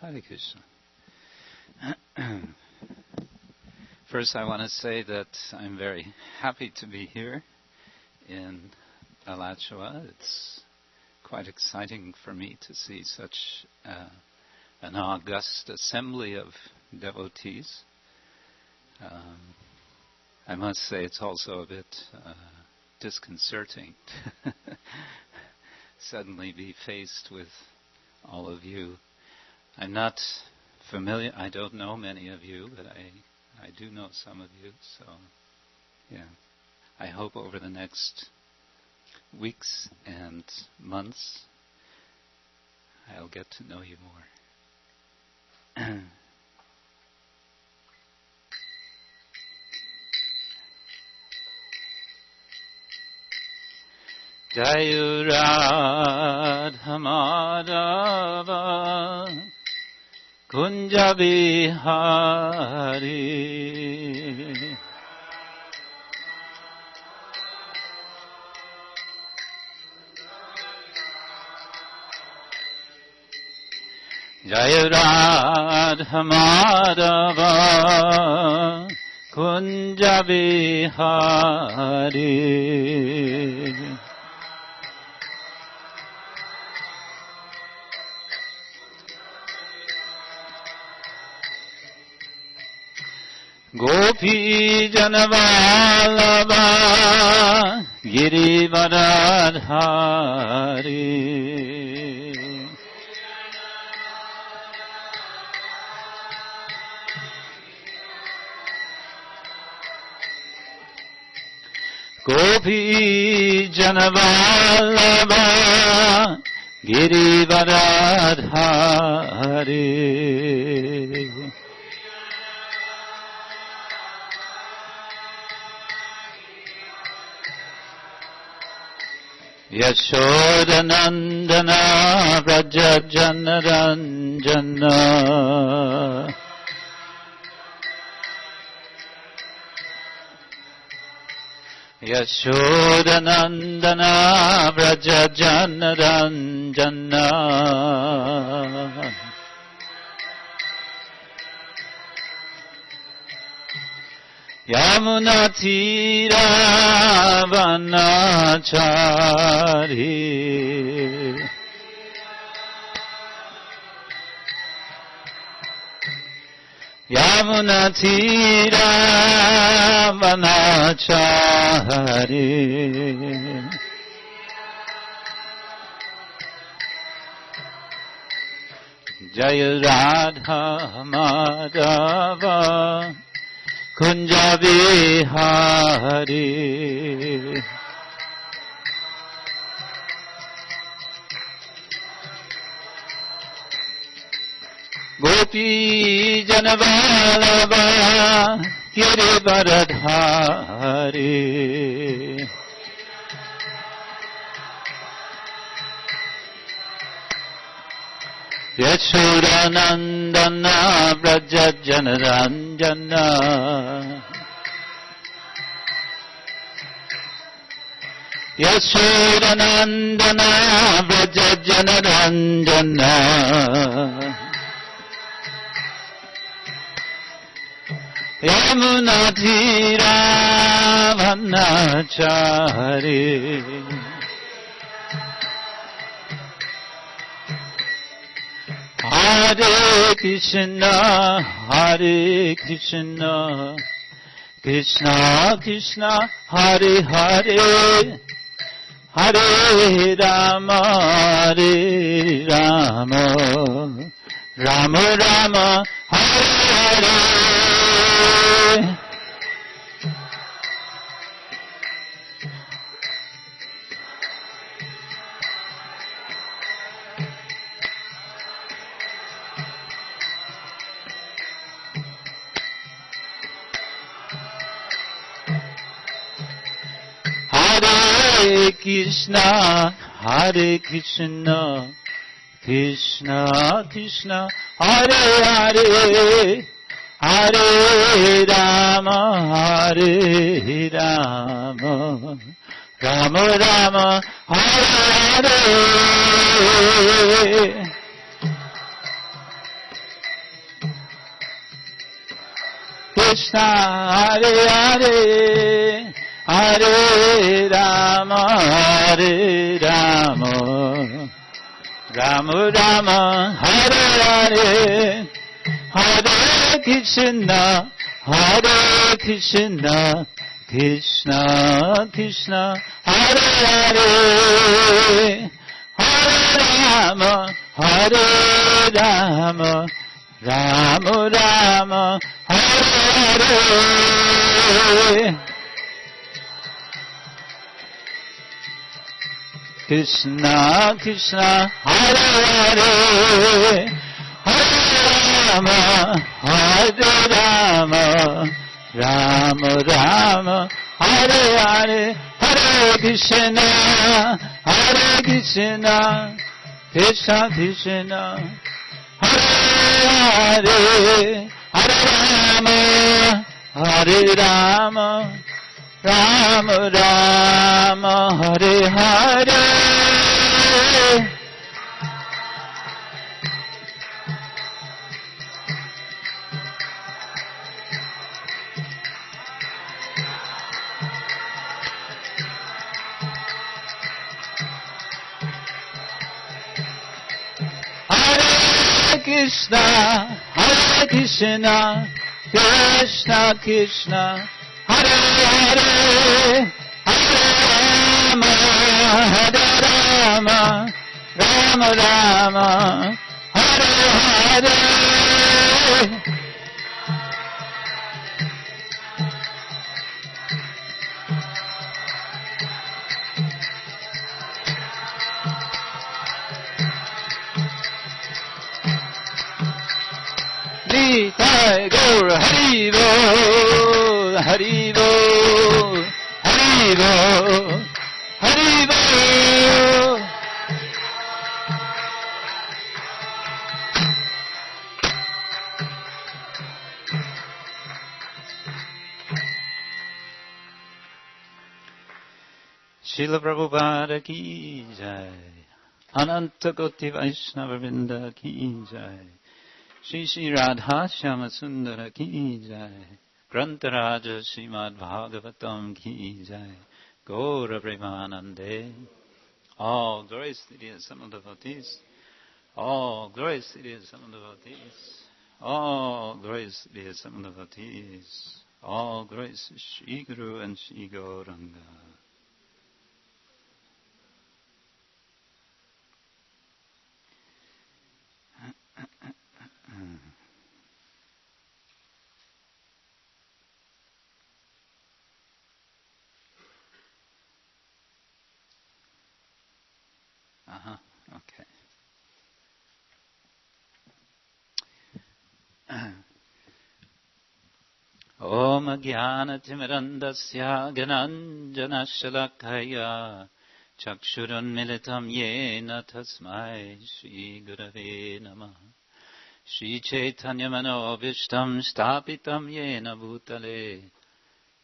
Hare Krishna. First, I want to say that I'm very happy to be here in Alachua. It's quite exciting for me to see such an august assembly of devotees. I must say it's also a bit disconcerting to suddenly be faced with all of you. I'm not familiar, I don't know many of you, but I do know some of you, so yeah. I hope over the next weeks and months I'll get to know you more. Jai Radha Madhava Kunja Bihari Jai Radha Madhava Kunja Bihari Gopi Janavallabha Girivaradhari Gopi Janavallabha Girivaradhari Yashodanandana Vrajajanaranjana Yashodanandana Vrajajanaranjana Yamuna Tira Vanachari Yamuna Tira Vanachari Jaya Radha Madhava Kunja Bihari Gopi Janavallabha Girivaradhari Yashodanandana Vrajajanaranjana Yashodanandana Vrajajanaranjana Yamuna Tira Vanachari Hare Krishna, Hare Krishna, Krishna Krishna, Hare Hare, Hare Rama, Hare Rama, Rama Rama, Hare Hare. Hare Krishna, Hare Krishna, Krishna Krishna, Hare Hare, Hare Rama, Hare Rama, Rama Rama, Hare Hare. Hare Hare, Hare Rama, Hare Rama, Rama Rama, Hare Hare, Hare Krishna, Hare Krishna, Krishna Krishna, Hare Hare, Hare Rama, Hare Rama, Rama Rama, Hare Hare. Krishna Krishna, Hare Hare, Hare Rama, Hare Rama, Rama Rama, Hare Hare, Hare Krishna, Krishna Krishna, Hare Hare, Hare Rama, Hare Rama, Rama Rama, Hare Hare. Krishna, Hare Krishna, Krishna Krishna, Hare Hare, Hare Rama, Hare Rama, Rama Rama, Hare Hare. Nitai Gaur Hari Bol, Hari Bol, Hari Bol, Hari Bol. Srila Prabhupada ki jai, Ananta Koti Vaishnava Vrinda ki jai, Shri Shri Radha Shyama Sundara ki jai, Grantaraja Srimad Bhagavatam ki jai, Gaura Premanande. All glorious to the assembled devotees. All glorious to the assembled devotees. All glorious to the assembled devotees. All glorious to Shri Guru and Shri Gauranga. Okay. Om Jnana-timirandasya Gananjana-shalakaya Chakshurunmilitam Yena Tasmai Shri Gurave Namah. Shri Caitanya Mano-Vishtam Stapitam Yena Bhutale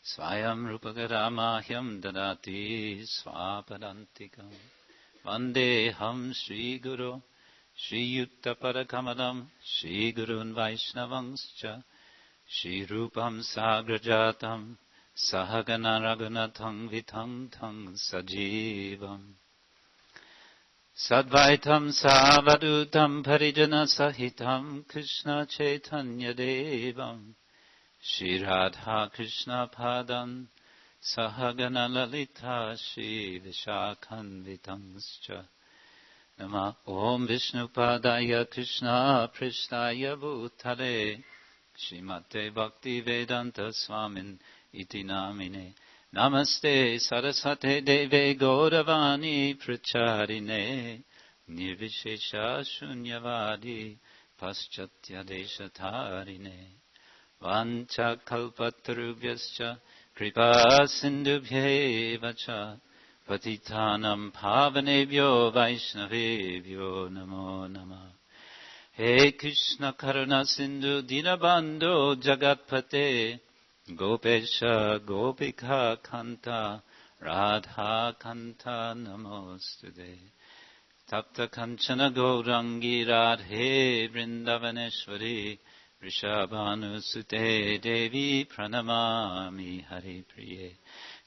Swayam Rupagaramaham Dadati Swapadantikam Vandeham Shri Guru Shri Yukta Parakamalam Shri Gurun Vaishnavangscha Shri Rupam Sagrajatam Sahagana Raghunatham Vitam Tang Sajivam Sadvaitam Savadutam Parijana Sahitam Krishna Chaitanya Devam Shri Radha Krishna Padam Sahagana Lalita Shri Vishakhanvitangscha Nama Om Vishnu Padaya Krishna Prishtaya Bhutale Shrimate Bhakti Vedanta Swamin Iti Namine Namaste Saraswate Deve Gauravani Pracharine Nirvishesha Shunyavadi Paschatya Deshatarine Vancha Kalpatarubhyascha Kripa Sindhubhyeva cha Patitanam Pavanebhyo Vaishnavebhyo Namo Namah. He Krishna Karuna Sindhu Dinabandhu Jagatpate Gopesha Gopika Kanta Radha Kanta Namostude Tapta Kanchana Gaurangi Radhe Vrindavaneshwari Rishabhanusute Devi Pranamami Hari Priye.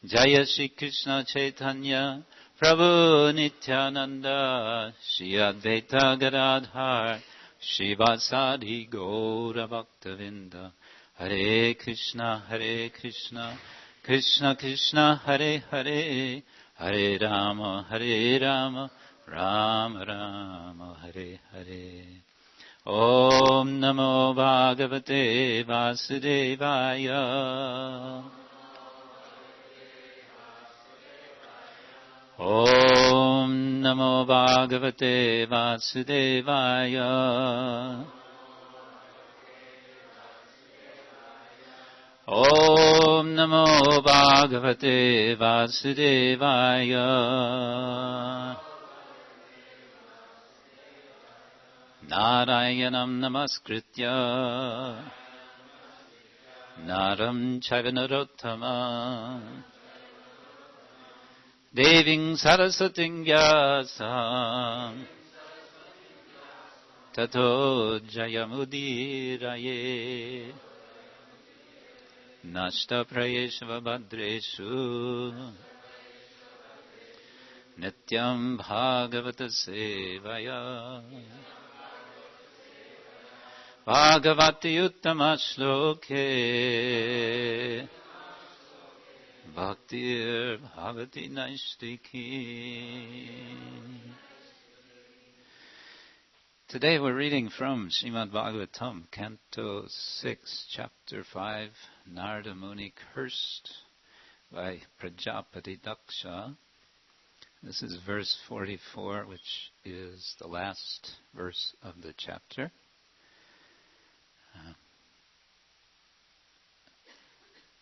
Jaya Shri Krishna Caitanya Prabhu Nityananda Shri Advaita Gadadhar Shivasadi Gaura Bhaktavinda. Hare Krishna, Krishna Krishna, Hare Hare, Hare Rama, Rama Rama, Hare Hare. Om Namo Bhagavate Vasudevaya. Om Namo Bhagavate Vasudevaya. Om Namo Bhagavate Vasudevaya. Narayanam Namaskritya Naram Chaiva Narottama Deving Sarasating Vyasam Tato Jayamudiraye Nashta Prayeshva Bhadreshu Nityam Bhagavata Sevaya Bhagavati Uttama Shloke Bhaktir Bhavati Naistiki. Today we're reading from Srimad Bhagavatam, Canto 6, Chapter 5, Narada Muni cursed by Prajapati Daksha. This is verse 44, which is the last verse of the chapter.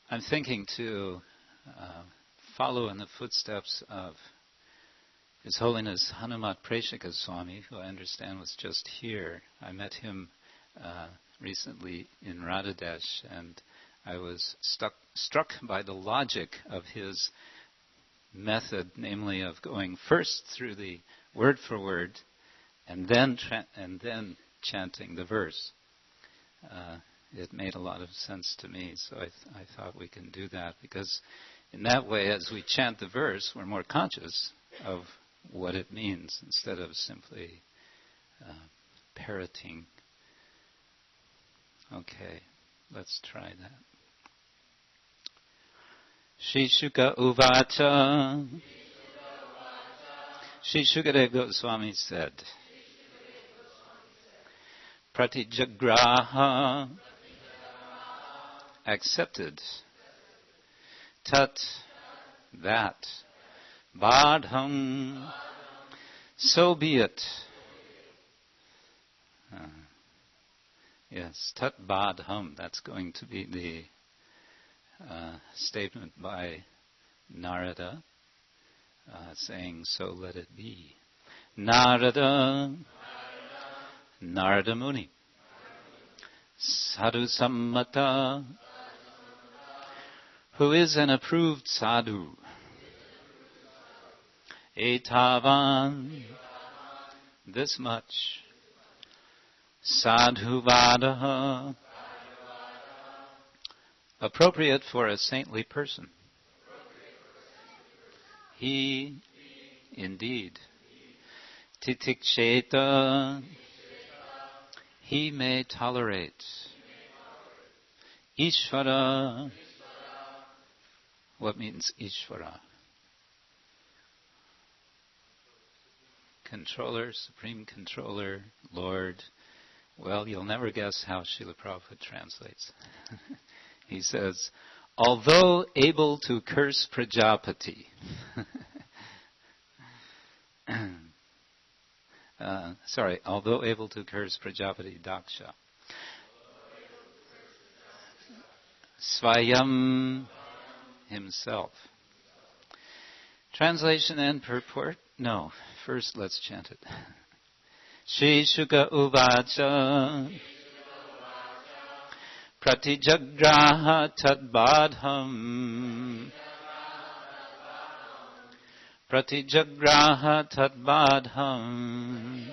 I'm thinking to follow in the footsteps of His Holiness Hanumat Preshika Swami, who I understand was just here. I met him recently in Radhadesh, and I was struck by the logic of his method, namely of going first through the word for word, and then chanting the verse. It made a lot of sense to me, so I thought we can do that, because in that way, as we chant the verse, we're more conscious of what it means instead of simply parroting. Okay, let's try that. Shri Shuka Uvacha. Shri Shukadev Goswami said, Pratijagraha, accepted, tat, that, badham, so be it. Yes, tat badham, that's going to be the statement by Narada, saying, so let it be. Narada Muni, Sadhu Sammata, who is an approved sadhu. Etavan, this much. Sadhuvadaha, appropriate for a saintly person. He, indeed. Titiksheta, he may tolerate. Ishvara, what means Ishvara? Controller, supreme controller, Lord. Well, you'll never guess how Srila Prabhupada translates. He says, although able to curse Prajapati. Although able to curse Prajapati Daksha. Svayam, himself. Translation and purport? No, first let's chant it. Shri Shuka Uvacha Pratijagraha Tadbadham Pratijagraha Tadbadham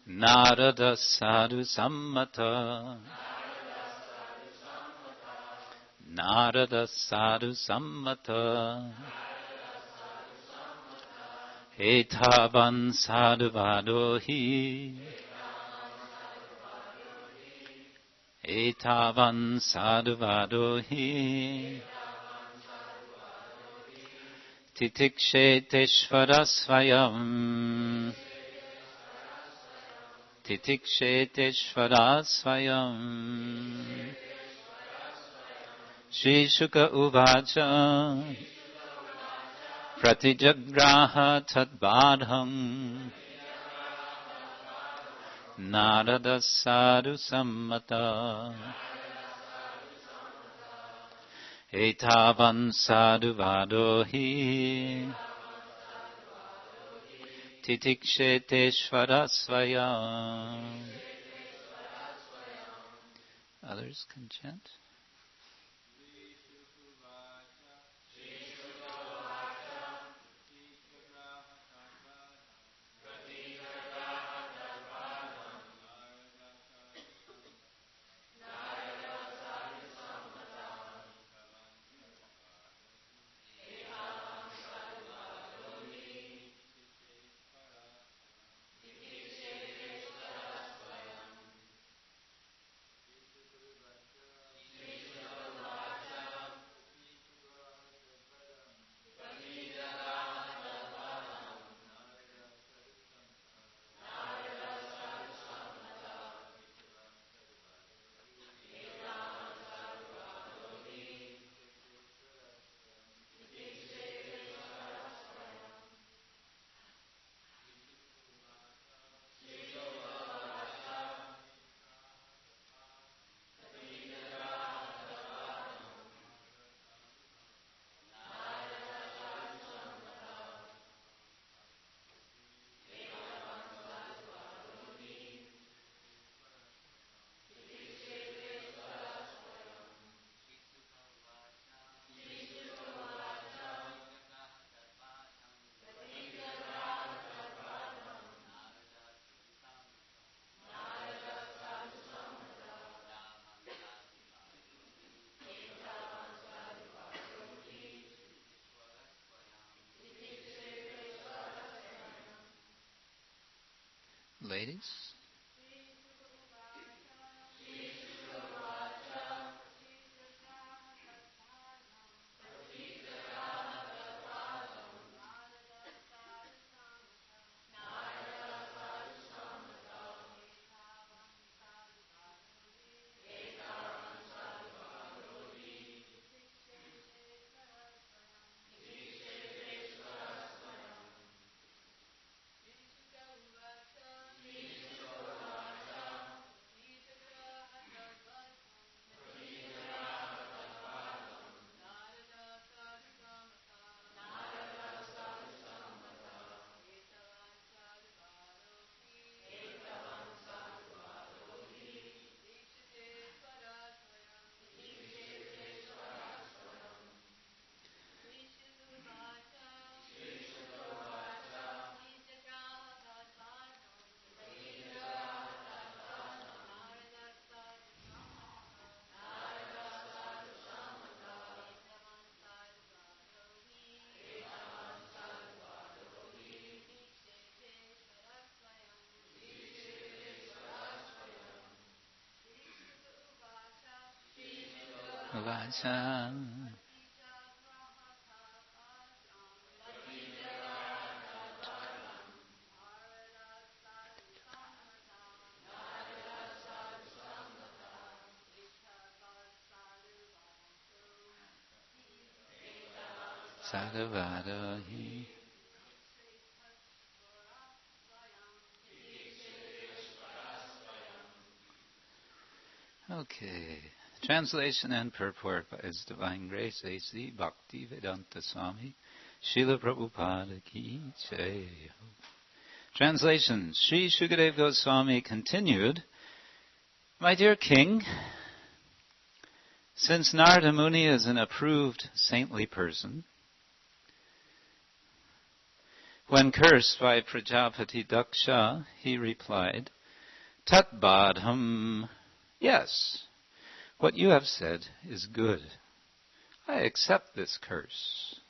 Narada sadhu sammata. Narada sadhu sammata. Etavan sadhu vadohi. Etavan sadhu vadohi. Titikshete swayam. Titikshete swayam. Shri Shuka uvacha. Pratijagraha tadbadham. Narada sadhu sammata. Etavan sadhu vadohi. Titikshete swayam. Others can chant. Ladies? Uvacha. Sadhavadahi. Okay. Translation and purport by His Divine Grace A.C. Bhakti Vedanta Swami Srila Prabhupada Ki Jai. Translation. Sri Shukadeva Goswami continued, My dear King, since Narada Muni is an approved saintly person, When cursed by Prajapati Daksha, he replied, Tat badham, yes, what you have said is good. I accept this curse.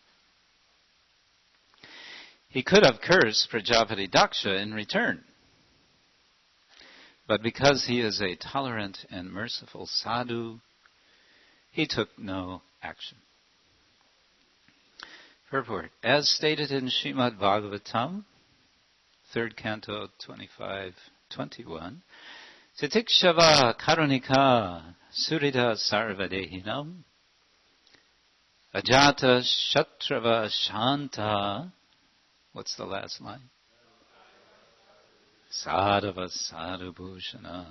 He could have cursed Prajapati Daksha in return, but because he is a tolerant and merciful sadhu, he took no action. Purport. As stated in Srimad Bhagavatam, 3rd Canto, 25-21, Titikshava karunika surita sarvadehinam ajata shatrava shanta. What's the last line? Sadhava sadhubhushana.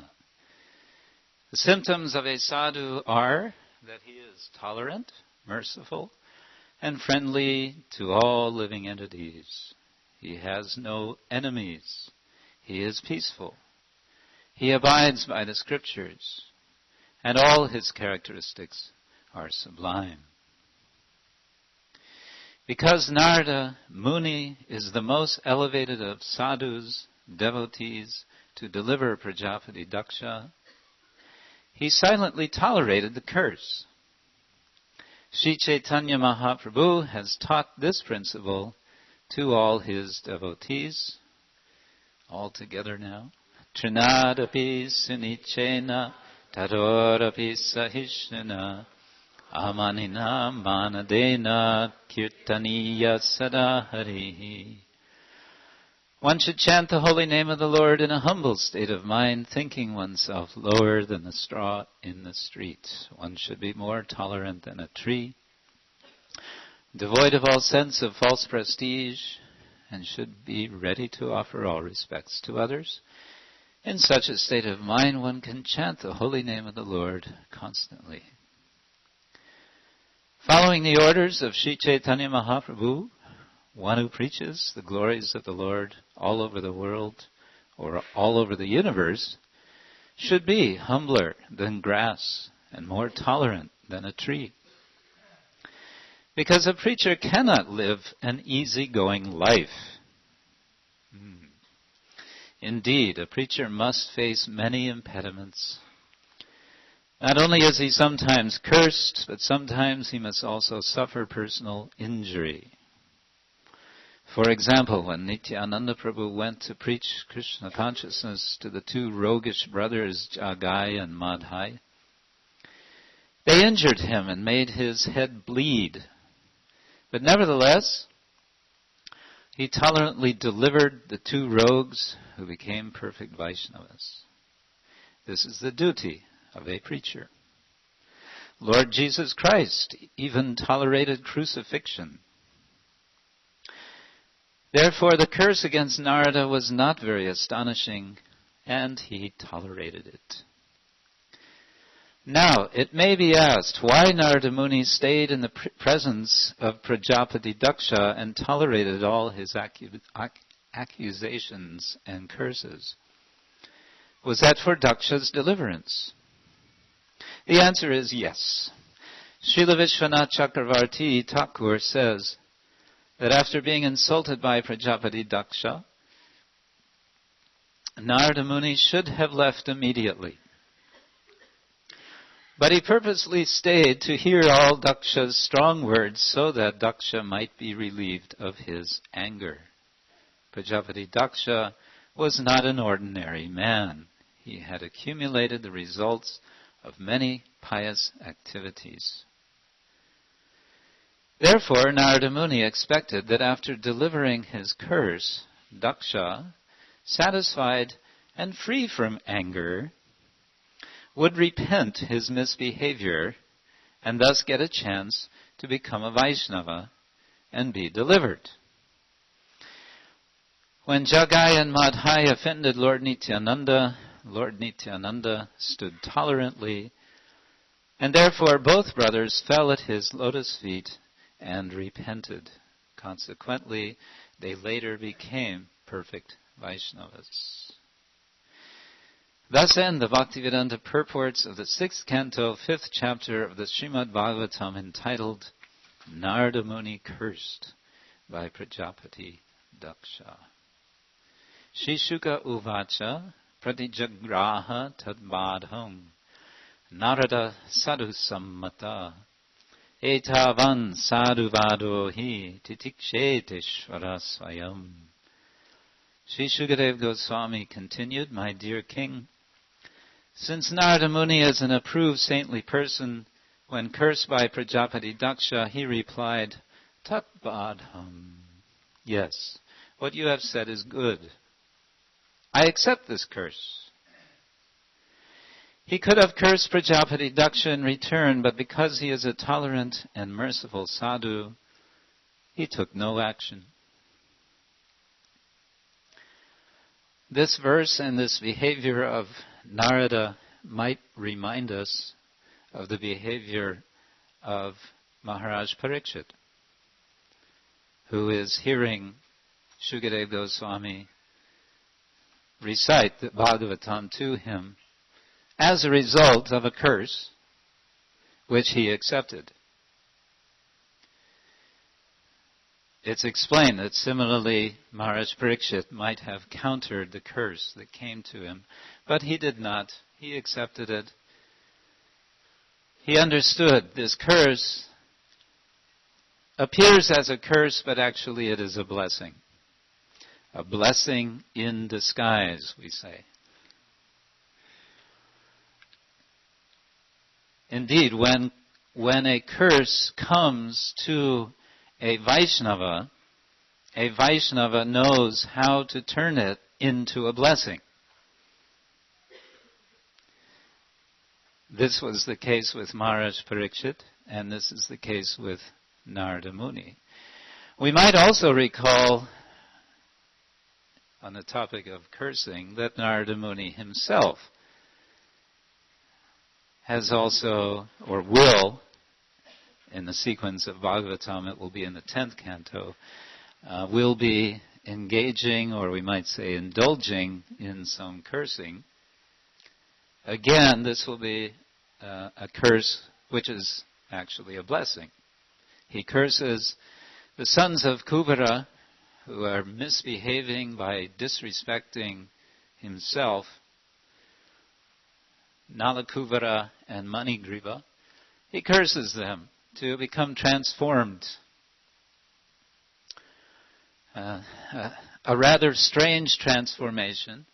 The symptoms of a sadhu are that he is tolerant, merciful, and friendly to all living entities. He has no enemies. He is peaceful. He abides by the scriptures, and all his characteristics are sublime. Because Narada Muni is the most elevated of sadhus, devotees, to deliver Prajapati Daksha, he silently tolerated the curse. Sri Caitanya Mahaprabhu has taught this principle to all his devotees. All together now. Trinadapi sinichena tadorapi sahishnana amanina manadena kirtaniya sadaharihi. One should chant the holy name of the Lord in a humble state of mind, thinking oneself lower than the straw in the street. One should be more tolerant than a tree, devoid of all sense of false prestige, and should be ready to offer all respects to others. In such a state of mind, one can chant the holy name of the Lord constantly. Following the orders of Sri Caitanya Mahaprabhu, one who preaches the glories of the Lord all over the world or all over the universe should be humbler than grass and more tolerant than a tree. Because a preacher cannot live an easygoing life. Indeed, a preacher must face many impediments. Not only is he sometimes cursed, but sometimes he must also suffer personal injury. For example, when Nityananda Prabhu went to preach Krishna consciousness to the two roguish brothers, Jagai and Madhai, they injured him and made his head bleed. But nevertheless, he tolerantly delivered the two rogues who became perfect Vaishnavas. This is the duty of a preacher. Lord Jesus Christ even tolerated crucifixion. Therefore, the curse against Narada was not very astonishing, and he tolerated it. Now, it may be asked, why Narada Muni stayed in the presence of Prajapati Daksha and tolerated all his accusations and curses? Was that for Daksha's deliverance? The answer is yes. Srila Vishwanath Chakravarti Thakur says that after being insulted by Prajapati Daksha, Narada Muni should have left immediately. But he purposely stayed to hear all Daksha's strong words so that Daksha might be relieved of his anger. Prajapati Daksha was not an ordinary man. He had accumulated the results of many pious activities. Therefore, Narada Muni expected that after delivering his curse, Daksha, satisfied and free from anger, would repent his misbehavior and thus get a chance to become a Vaishnava and be delivered. When Jagai and Madhai offended Lord Nityananda stood tolerantly, and therefore both brothers fell at his lotus feet and repented. Consequently, they later became perfect Vaishnavas. Thus end the Bhaktivedanta purports of the 6th canto, 5th chapter of the Srimad Bhagavatam entitled Narada Muni Cursed by Prajapati Daksha. Shishuka uvacha pratijagraha tadbadham Narada sadhu sammata etavan sadhuvado hi titikshete swayam. Sri Shukadev Goswami continued, my dear king, since Narada Muni is an approved saintly person, when cursed by Prajapati Daksha, he replied, Tat Badham. Yes, what you have said is good. I accept this curse. He could have cursed Prajapati Daksha in return, but because he is a tolerant and merciful sadhu, he took no action. This verse and this behavior of Narada might remind us of the behavior of Maharaj Parikshit, who is hearing Shukadev Goswami recite the Bhagavatam to him as a result of a curse which he accepted. It's explained that similarly Maharaj Parikshit might have countered the curse that came to him, but he did not. He accepted it. He understood this curse appears as a curse, but actually it is a blessing. A blessing in disguise, we say. Indeed, when a curse comes to a Vaishnava knows how to turn it into a blessing. This was the case with Maharaj Parikshit, and this is the case with Narada Muni. We might also recall, on the topic of cursing, that Narada Muni himself has also, or will, in the sequence of Bhagavatam, it will be in the 10th canto, will be engaging, or we might say indulging, in some cursing. Again, this will be a curse which is actually a blessing. He curses the sons of Kuvara who are misbehaving by disrespecting himself, Nalakuvara and Manigriva. He curses them to become transformed. A rather strange transformation,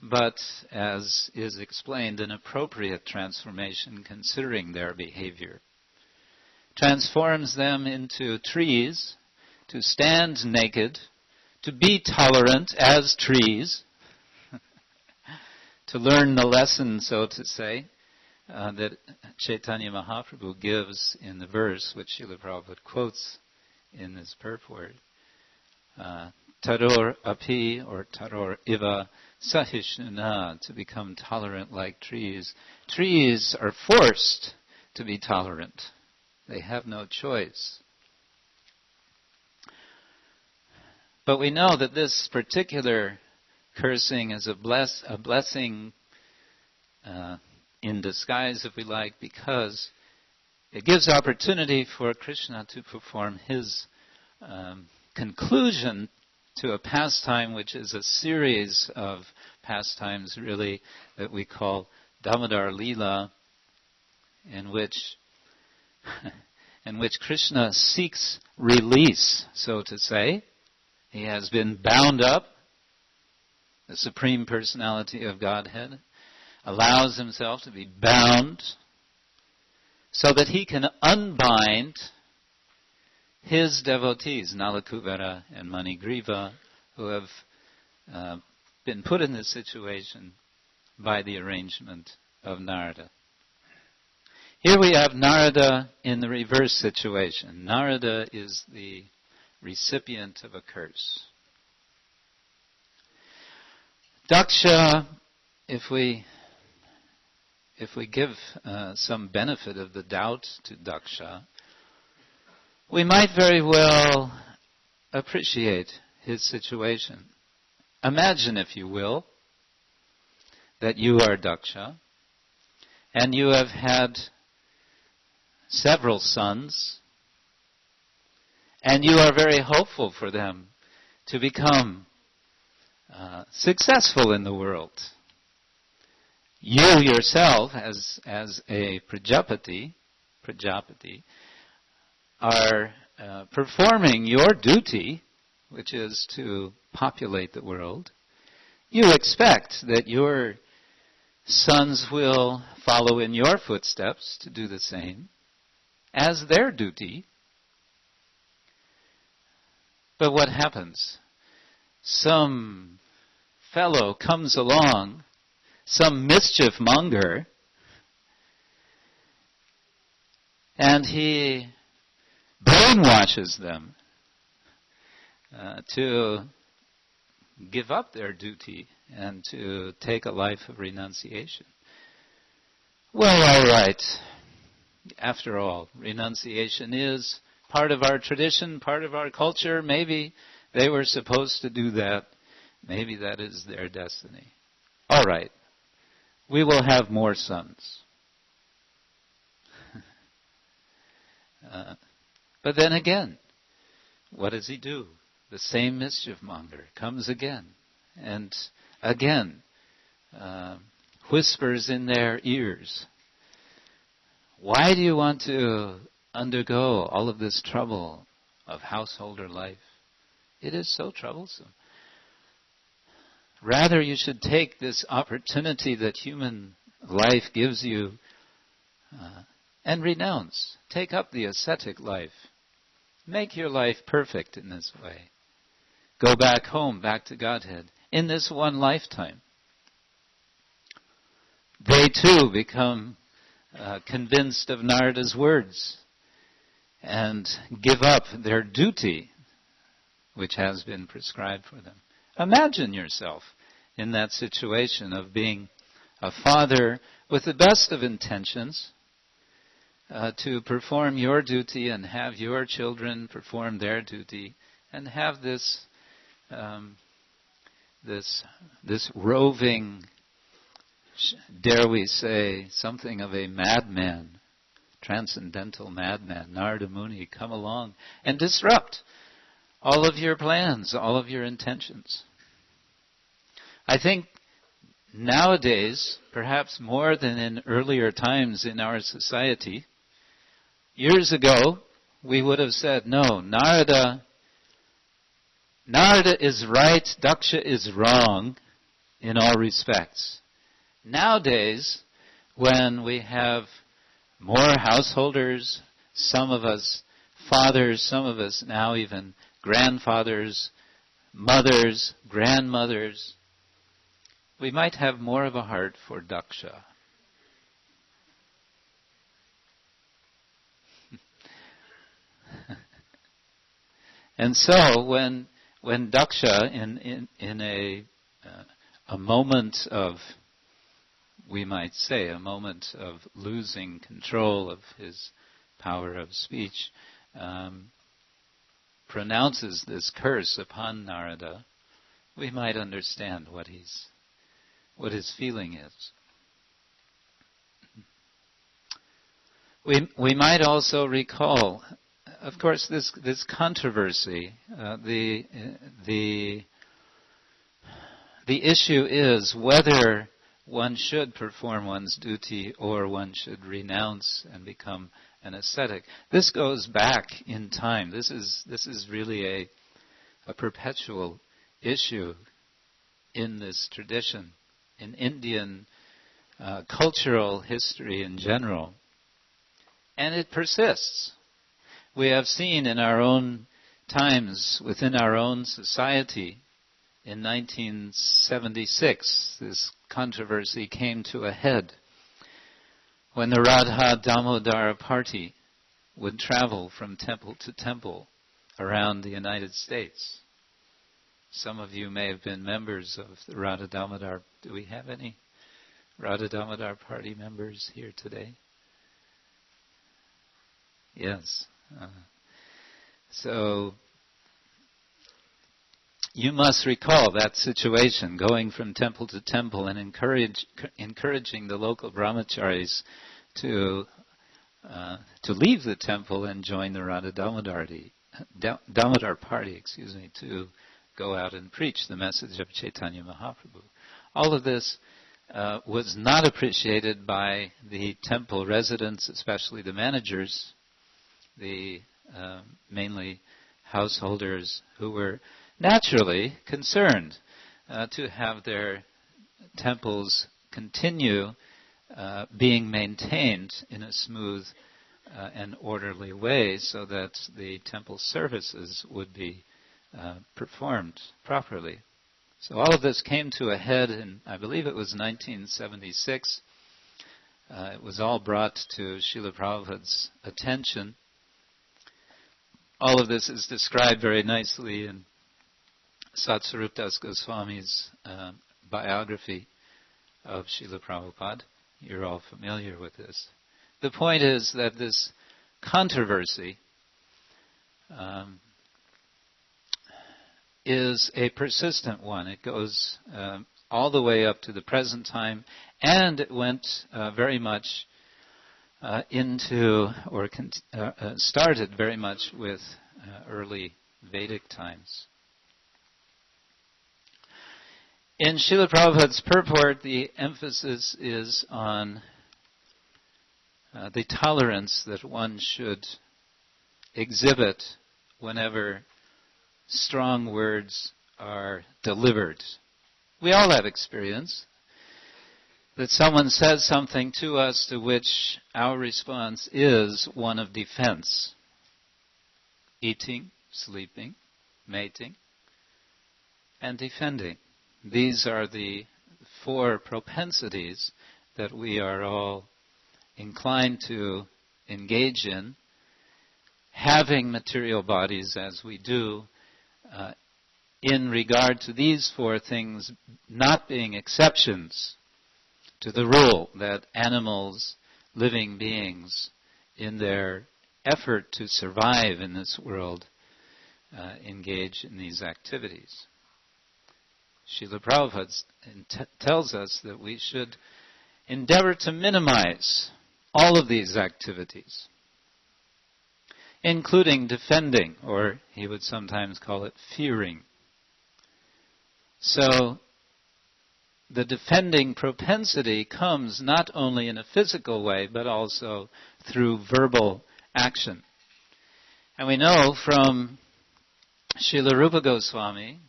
but as is explained, an appropriate transformation considering their behavior. Transforms them into trees, to stand naked, to be tolerant as trees, to learn the lesson, so to say, that Caitanya Mahaprabhu gives in the verse which Srila Prabhupada quotes in this purport. Taror api, or taror iva sahishnuna, to become tolerant like trees. Trees are forced to be tolerant. They have no choice. But we know that this particular cursing is a blessing in disguise, if we like, because it gives opportunity for Krishna to perform his conclusion to a pastime which is a series of pastimes really that we call Damodar Leela, in which Krishna seeks release, so to say. He has been bound up, the Supreme Personality of Godhead allows himself to be bound so that he can unbind his devotees, Nalakuvara and Manigriva, who have been put in this situation by the arrangement of Narada. Here we have Narada in the reverse situation. Narada is the recipient of a curse. Daksha, if we give some benefit of the doubt to Daksha, we might very well appreciate his situation. Imagine, if you will, that you are Daksha, and you have had several sons, and you are very hopeful for them to become successful in the world. You yourself, as a Prajapati, are performing your duty, which is to populate the world. You expect that your sons will follow in your footsteps to do the same as their duty. But what happens? Some fellow comes along, some mischief monger, and he brainwashes them to give up their duty and to take a life of renunciation. Well, all right. After all, renunciation is part of our tradition, part of our culture. Maybe they were supposed to do that. Maybe that is their destiny. All right. We will have more sons. But then again, what does he do? The same mischief monger comes again and again whispers in their ears, why do you want to undergo all of this trouble of householder life? It is so troublesome. Rather, you should take this opportunity that human life gives you and renounce. Take up the ascetic life. Make your life perfect in this way. Go back home, back to Godhead, in this one lifetime. They too become convinced of Narada's words and give up their duty, which has been prescribed for them. Imagine yourself in that situation of being a father with the best of intentions to perform your duty and have your children perform their duty and have this roving, dare we say, something of a madman, transcendental madman, Narada Muni, come along and disrupt all of your plans, all of your intentions. I think nowadays, perhaps more than in earlier times in our society, years ago, we would have said, no, Narada is right, Daksha is wrong in all respects. Nowadays, when we have more householders, some of us fathers, some of us now even grandfathers, mothers, grandmothers, we might have more of a heart for Daksha. And so when Daksha, in a moment of, we might say, a moment of losing control of his power of speech, pronounces this curse upon Narada, we might understand what his feeling is. We might also recall, of course, this controversy. The issue is whether one should perform one's duty or one should renounce and become an ascetic. This goes back in time. This is really a perpetual issue in this tradition, in Indian cultural history in general. And it persists. We have seen in our own times, within our own society, in 1976, this controversy came to a head when the Radha Damodara party would travel from temple to temple around the United States. Some of you may have been members of the Radha Damodar. Do we have any Radha Damodar party members here today? Yes. So you must recall that situation, going from temple to temple and encouraging the local brahmacharis to leave the temple and join the Radha Damodar party, to go out and preach the message of Chaitanya Mahaprabhu. All of this was not appreciated by the temple residents, especially the managers, the mainly householders who were naturally concerned to have their temples continue being maintained in a smooth and orderly way so that the temple services would be performed properly. So all of this came to a head in, I believe it was 1976. It was all brought to Srila Prabhupada's attention. All of this is described very nicely in Satsvarup Das Goswami's biography of Srila Prabhupada. You're all familiar with this. The point is that this controversy is a persistent one. It goes all the way up to the present time, and it went very much started very much with early Vedic times. In Srila Prabhupada's purport, the emphasis is on the tolerance that one should exhibit whenever strong words are delivered. We all have experience that someone says something to us to which our response is one of defense. Eating, sleeping, mating, and defending. These are the four propensities that we are all inclined to engage in. Having material bodies as we do, in regard to these four things not being exceptions to the rule that animals, living beings, in their effort to survive in this world, engage in these activities. Srila Prabhupada tells us that we should endeavor to minimize all of these activities, including defending, or he would sometimes call it fearing. So, the defending propensity comes not only in a physical way, but also through verbal action. And we know from Srila Rupa Goswami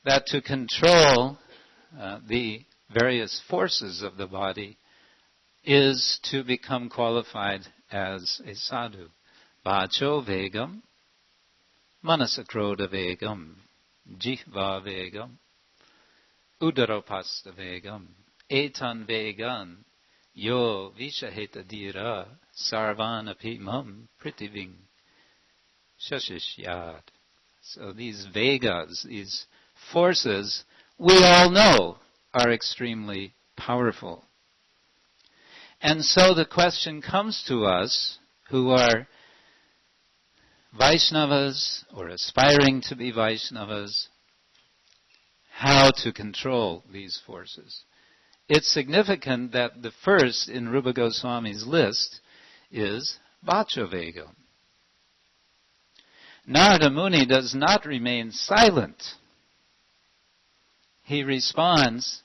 that to control the various forces of the body is to become qualified as a sadhu. Vacho vegam, manasakroda vegam, jihva vegam, udaropasta vegam, etan vegan, yo vishaheta dira, sarvana pimam pritiving shashishyad. So these vegas, these forces, we all know are extremely powerful. And so the question comes to us who are Vaishnavas or aspiring to be Vaishnavas, how to control these forces. It's significant that the first in Rupa Goswami's list is Vachavegam. Narada Muni does not remain silent. He responds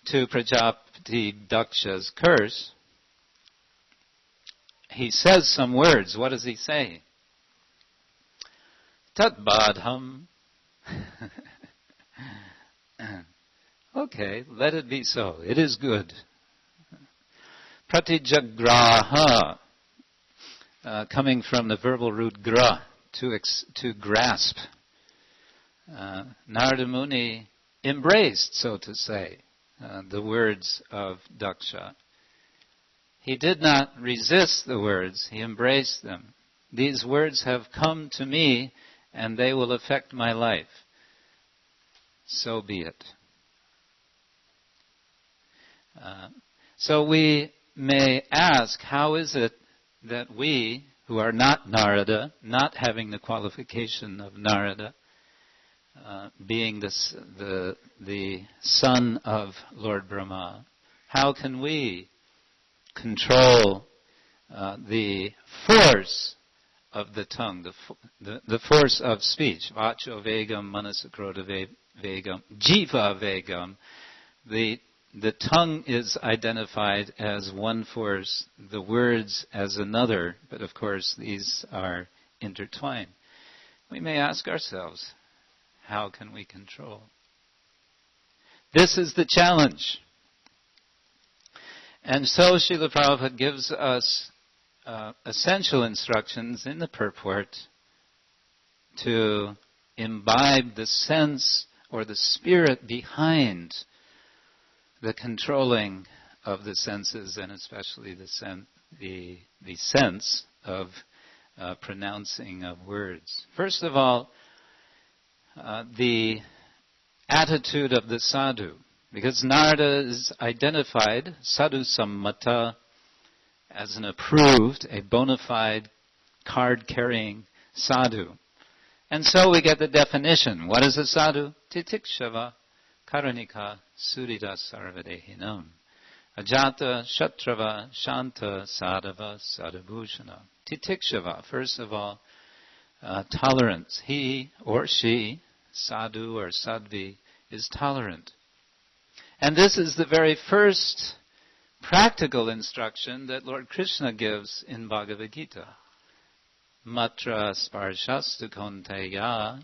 to Prajapati Daksha's curse. He says some words. What does he say? Tat badham. Okay, let it be so. It is good. Pratijagraha, coming from the verbal root gra, to grasp. Narada Muni embraced, so to say, the words of Daksha. He did not resist the words, he embraced them. These words have come to me and they will affect my life. So be it. So we may ask, how is it that we, who are not Narada, not having the qualification of Narada, being the son of Lord Brahma, how can we control the force of the tongue, the force of speech. Vacho vegam, manasakroda vegam, jiva vegam. The tongue is identified as one force, the words as another, but of course these are intertwined. We may ask ourselves, how can we control? This is the challenge. And so Srila Prabhupada gives us essential instructions in the purport to imbibe the sense or the spirit behind the controlling of the senses, and especially the sense of pronouncing of words. First of all, the attitude of the sadhu, because Narada is identified, sadhu sammata, as an approved, a bona fide, card-carrying sadhu. And so we get the definition. What is a sadhu? Titikshava karanika surita sarvadehinam. Ajata shatrava shanta sadhava sadhabhushana. Titikshava, first of all, tolerance. He or she, sadhu or sadhvi, is tolerant. And this is the very first practical instruction that Lord Krishna gives in Bhagavad Gita. Matra sparshastu konteya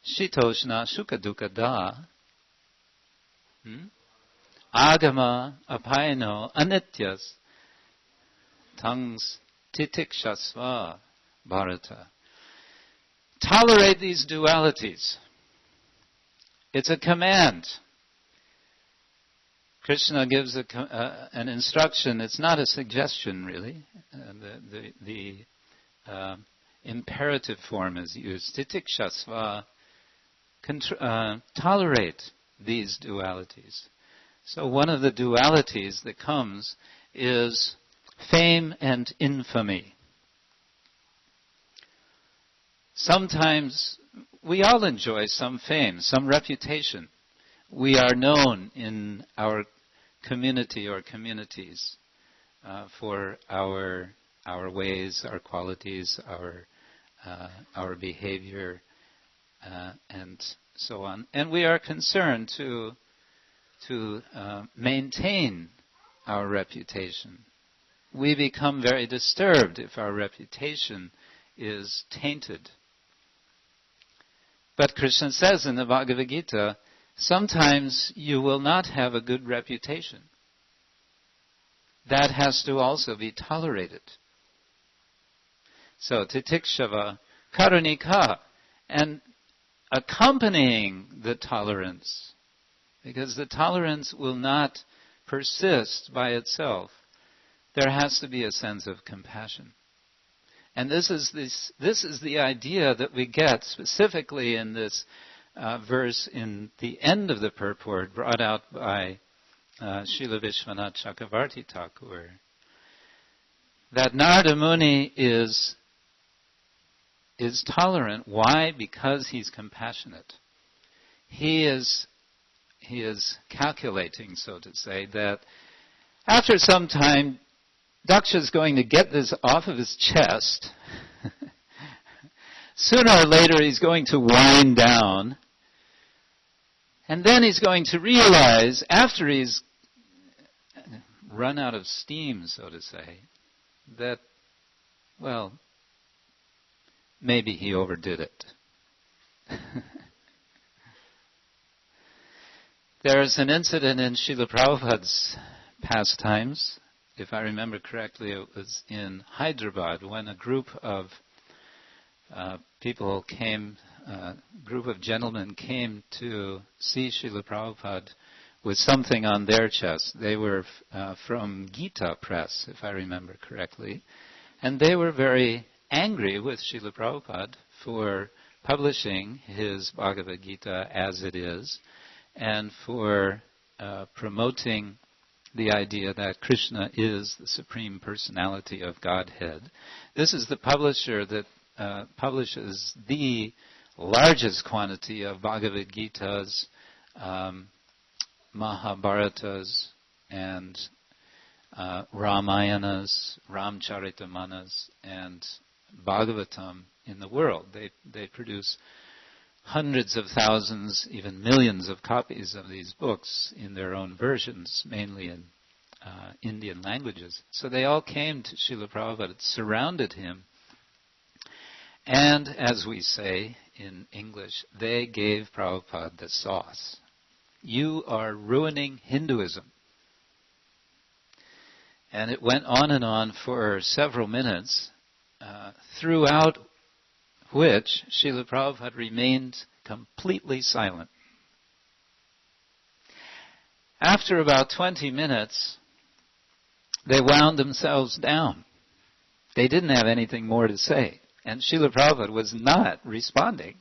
shitoshna shukadukada agama apayano anityas tangs titikshasva bharata. Tolerate these dualities. It's a command. Krishna gives an instruction. It's not a suggestion, really. The imperative form is used. Titikshasva, tolerate these dualities. So one of the dualities that comes is fame and infamy. Sometimes we all enjoy some fame, some reputation. We are known in our community or communities for our ways, our qualities, our behavior, and so on. And we are concerned to maintain our reputation. We become very disturbed if our reputation is tainted. But Krishna says in the Bhagavad Gita, sometimes you will not have a good reputation. That has to also be tolerated. So, titikshava karunika, and accompanying the tolerance, because the tolerance will not persist by itself. There has to be a sense of compassion. And this is the idea that we get specifically in this verse in the end of the purport brought out by Srila Vishwanath Chakravarti Thakur, that Narada Muni is tolerant. Why? Because he's compassionate. He is calculating, so to say, that after some time, Daksha's going to get this off of his chest. Sooner or later he's going to wind down. And then he's going to realize, after he's run out of steam, so to say, that, well, maybe he overdid it. There's an incident in Srila Prabhupada's Pastimes. If I remember correctly, it was in Hyderabad when a group of people came, a group of gentlemen came to see Srila Prabhupada with something on their chest. They were from Gita Press, if I remember correctly. And they were very angry with Srila Prabhupada for publishing his Bhagavad Gita as it is, and for promoting the idea that Krishna is the Supreme Personality of Godhead. This is the publisher that publishes the largest quantity of Bhagavad Gitas, Mahabharatas, and Ramayanas, Ramcharitamanas, and Bhagavatam in the world. They produce hundreds of thousands, even millions of copies of these books in their own versions, mainly in Indian languages. So they all came to Srila Prabhupada, surrounded him, and, as we say in English, they gave Prabhupada the sauce. You are ruining Hinduism. And it went on and on for several minutes, throughout which Srila Prabhupada remained completely silent. After about 20 minutes, they wound themselves down. They didn't have anything more to say. And Srila Prabhupada was not responding.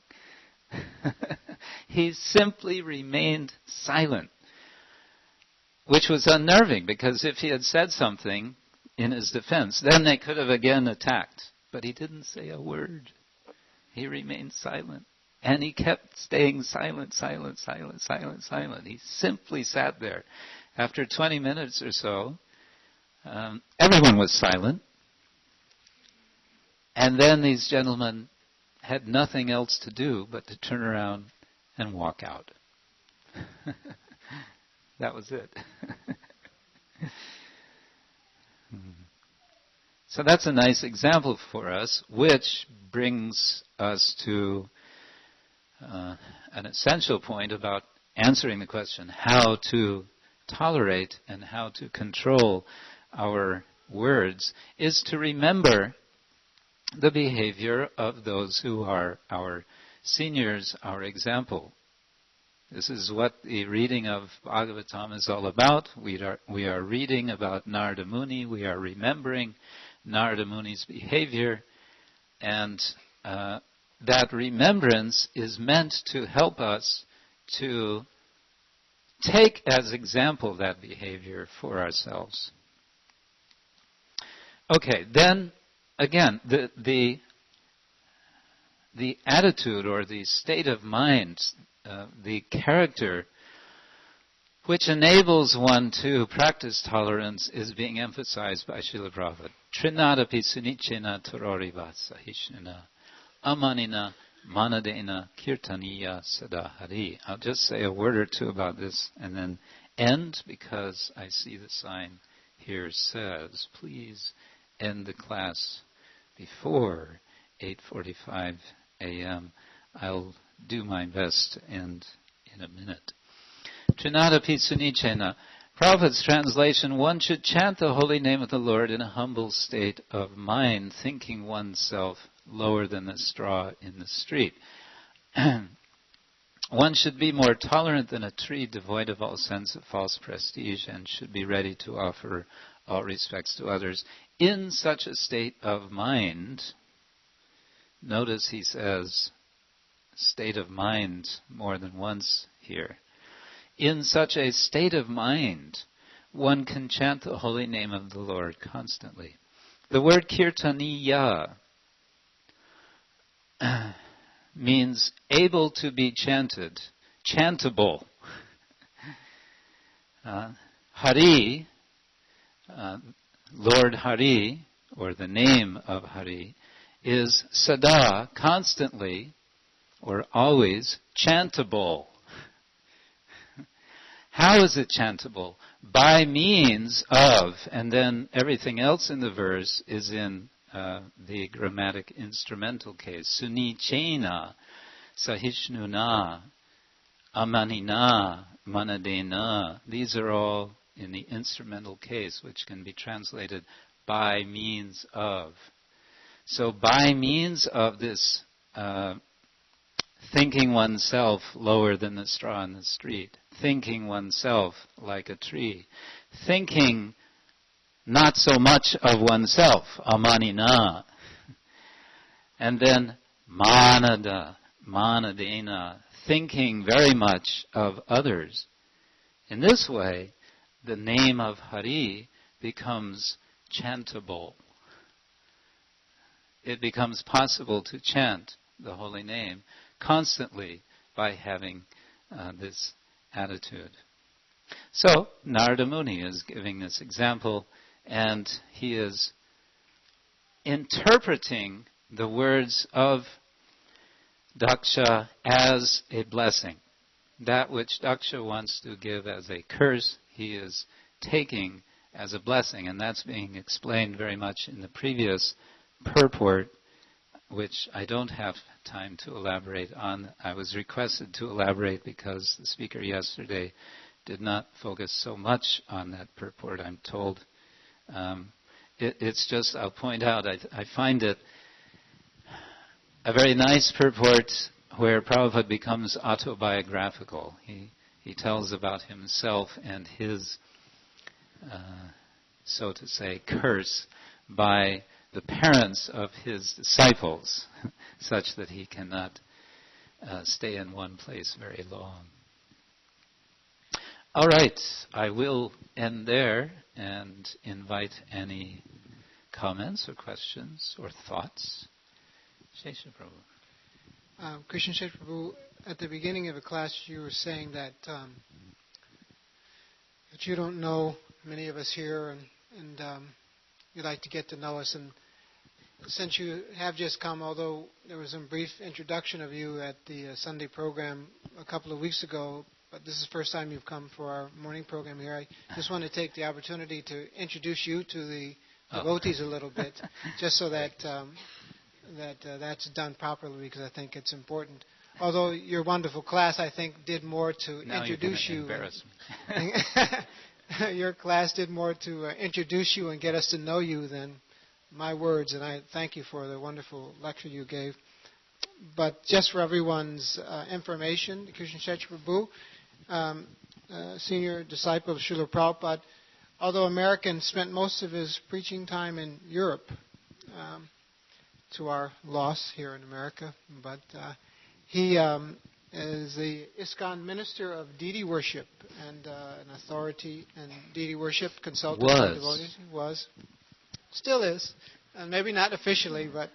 He simply remained silent, which was unnerving, because if he had said something in his defense, then they could have again attacked. But he didn't say a word. He remained silent. And he kept staying silent. He simply sat there. After 20 minutes or so, everyone was silent. And then these gentlemen had nothing else to do but to turn around and walk out. That was it. So that's a nice example for us, which brings us to an essential point about answering the question how to tolerate and how to control our words, is to remember the behavior of those who are our seniors, our example. This is what the reading of Bhagavatam is all about. We are reading about Narada Muni. We are remembering Narada Muni's behavior. And that remembrance is meant to help us to take as example that behavior for ourselves. Okay, then again, the attitude or the state of mind, the character which enables one to practice tolerance is being emphasized by Srila Prabhupada. Trinadapi sunichena tororiva sahishnana amanina manadena kirtaniya sadahari. I'll just say a word or two about this and then end, because I see the sign here says, please end the class before 8:45 a.m. I'll do my best to end in a minute. Trinadapi sunichena. Prabhupada's translation: one should chant the holy name of the Lord in a humble state of mind, thinking oneself lower than the straw in the street. One should be more tolerant than a tree, devoid of all sense of false prestige, and should be ready to offer all respects to others. In such a state of mind, notice he says state of mind more than once here. In such a state of mind, one can chant the holy name of the Lord constantly. The word kirtaniya means able to be chanted, chantable. Hari, Lord Hari, or the name of Hari, is sada, constantly, or always, chantable. How is it chantable? By means of, and then everything else in the verse is in the grammatic instrumental case. Sunichena, sahishnuna, amanina, manadena. These are all in the instrumental case, which can be translated by means of. So by means of this thinking oneself lower than the straw in the street, thinking oneself like a tree, thinking not so much of oneself, amanina, and then manadena, thinking very much of others. In this way, the name of Hari becomes chantable. It becomes possible to chant the holy name constantly by having this attitude. So, Narada Muni is giving this example, and he is interpreting the words of Daksha as a blessing. That which Daksha wants to give as a curse, he is taking as a blessing. And that's being explained very much in the previous purport, which I don't have time to elaborate on. I was requested to elaborate because the speaker yesterday did not focus so much on that purport, I'm told. It's just, I'll point out, I find it a very nice purport where Prabhupada becomes autobiographical. He tells about himself and his, so to say, curse by the parents of his disciples, such that he cannot stay in one place very long. All right, I will end there and invite any comments or questions or thoughts. Shesha Prabhu. Krishna Kshetra Prabhu, at the beginning of the class you were saying that you don't know many of us here and you'd like to get to know us. And since you have just come, although there was a brief introduction of you at the Sunday program a couple of weeks ago, but this is the first time you've come for our morning program here, I just want to take the opportunity to introduce you to the devotees a little bit, just so that that's done properly, because I think it's important. Although your wonderful class, I think, did more to introduce you. Embarrass me. Your class did more to introduce you and get us to know you than my words, and I thank you for the wonderful lecture you gave. But just for everyone's information, Krishna Kshetra Prabhu, senior disciple of Srila Prabhupada, although American, spent most of his preaching time in Europe, to our loss here in America. But he is the ISKCON minister of deity worship and an authority in deity worship, consulted by devotees. He was. Still is. Maybe not officially, but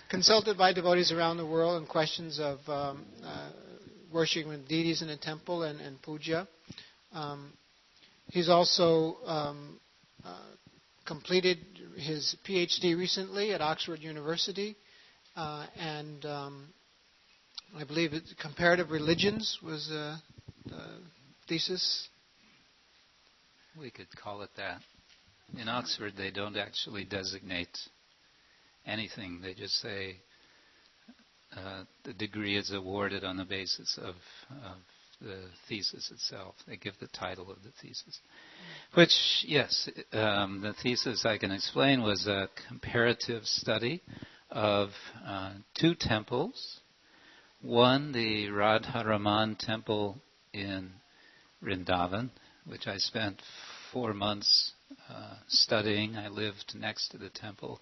consulted by devotees around the world in questions of worshiping deities in a temple and puja. He's also completed his PhD recently at Oxford University, and I believe comparative religions was the thesis. We could call it that. In Oxford, they don't actually designate anything. They just say the degree is awarded on the basis of the thesis itself. They give the title of the thesis. Which, yes, the thesis, I can explain, was a comparative study of two temples. One, the Radharaman temple in Vrindavan, which I spent 4 months studying. I lived next to the temple,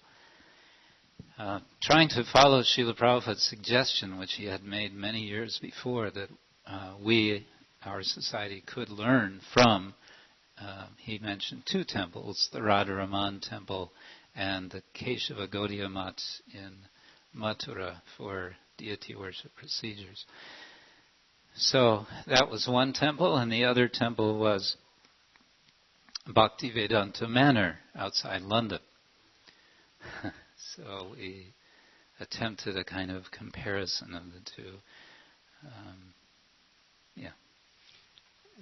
trying to follow Srila Prabhupada's suggestion, which he had made many years before, that we, our society, could learn from. He mentioned two temples, the Radharaman temple and the Keshava Gaudiya Mat in Mathura for deity worship procedures. So that was one temple, and the other temple was Bhaktivedanta Manor outside London. So we attempted a kind of comparison of the two.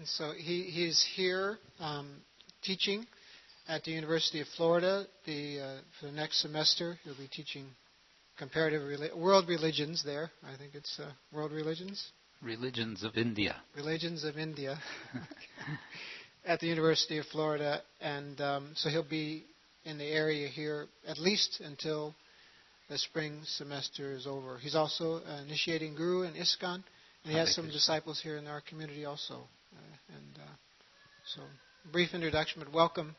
And so he's here teaching at the University of Florida. For the next semester, he'll be teaching comparative world religions there. I think it's world religions. Religions of India. Religions of India at the University of Florida. And so he'll be in the area here at least until the spring semester is over. He's also initiating guru in ISKCON, and he has some disciples here in our community also. So, brief introduction, but welcome,